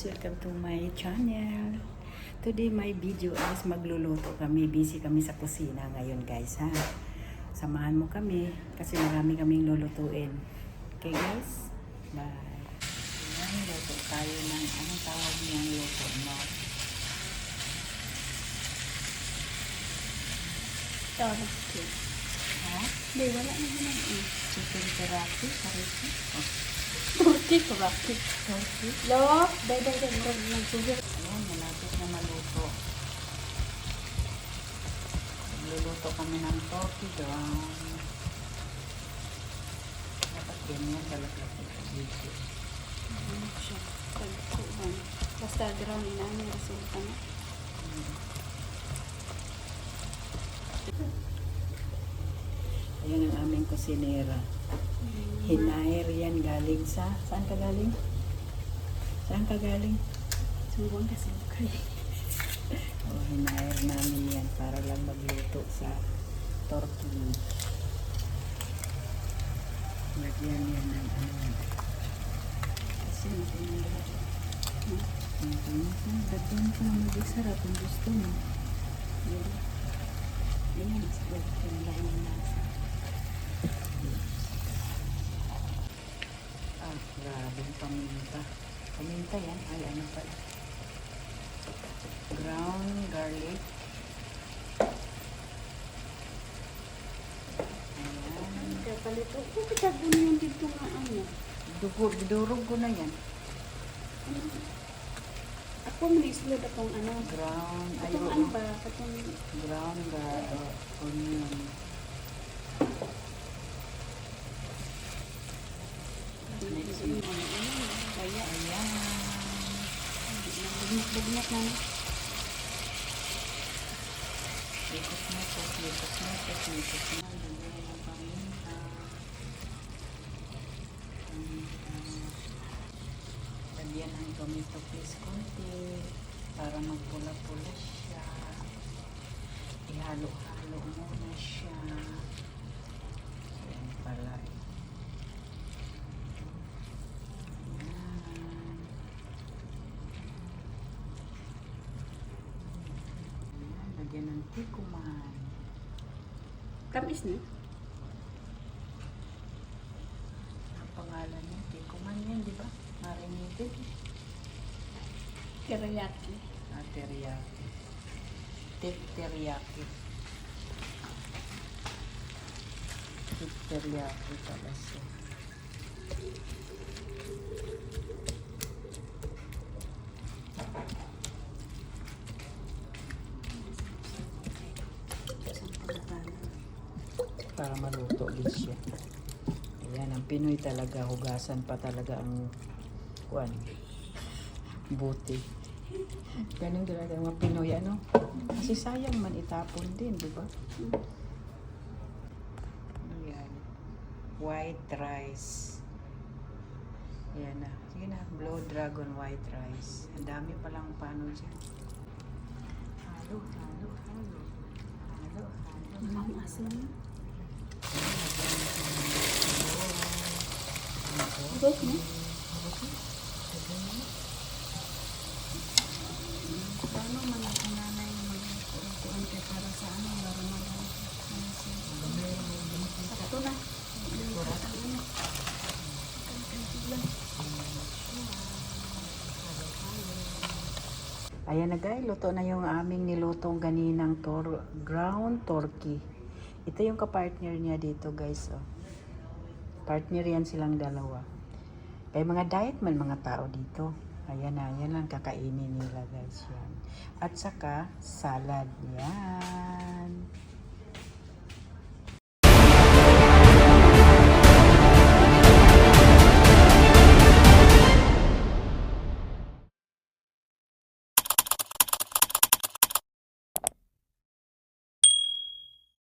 guys, welcome to my channel. Today my video is magluluto kami. Busy kami sa kusina ngayon guys ha. Samahan mo kami kasi marami kaming lulutuin. Okay guys? Bye. Ayan, luto tayo ng anong tawag niyang luto mo? Teriyaki. Ha? Hindi, wala na naman eh. Chicken teriyaki? Sariki? Oh. Teriyaki. Lo, day, murag nagsugar. Ayan, malapit na maluto. Magluluto kami ng turkey ground. Dapat ganyan talaga sa video. Ano siya? Pagkuhan. Basta ground inamin resulta na. Ayan ang aming kusinera. Hinair yan galing sa... Saan ka galing? Saan ka galing? Sumbong kasi okay. Hinair namin yan para lang magluto sa turkey. Lagyan yan ng ano. Kasi matinagay. Lagyan ko na mag-isarap kung gusto mo. Yan. Ayan, mas good. Pinalain ng nasa. Grabe paminta. Paminta yan. Ay, ano pala. Ground garlic. Ayan. Kaya palito. Kung kitagod yung dito nga ano. Bidurog ko na yan. Ako manisulod akong ano. Ground. Ay, Itong ano ba? Itong ground onion. kaya. Ayan. Bugnak na. Ikot na po. Ikot na po. Ikot na. Lagyan ng paminta. Lagyan ng tomato paste konti para magpula-pula siya. Ihalo-halo muna siya. Ayan pala. Ayan. Ayan, lagyan ng tikuman. Tamis na. Ang pangalan niya, tikuman yan, di ba? Marinated. Teriyaki. Teriyaki. Teriyaki. Teriyaki pala siya. Para maluto din siya. Ayan, ang Pinoy talaga, hugasan pa talaga ang buti. Ganun talaga ang mga Pinoy, ano? Kasi sayang man itapon din, di ba? Ayan. White rice. Ayan na. Sige na, Blue Dragon white rice. Ang dami palang paano dyan. Halo, halo, halo. Halo, halo. Ang asin. Good, no? Paano man ako nanay mag-kuhan kay para sa ano, laro na lang. Sakto na. Ayan na guys, luto na yung aming nilutong ganinang ground turkey. Ito yung kapartner niya dito guys. Oh. Partner yan silang dalawa. Kaya mga diet man mga tao dito. Ayan na, yan lang kakainin nila guys yan. At saka salad yan.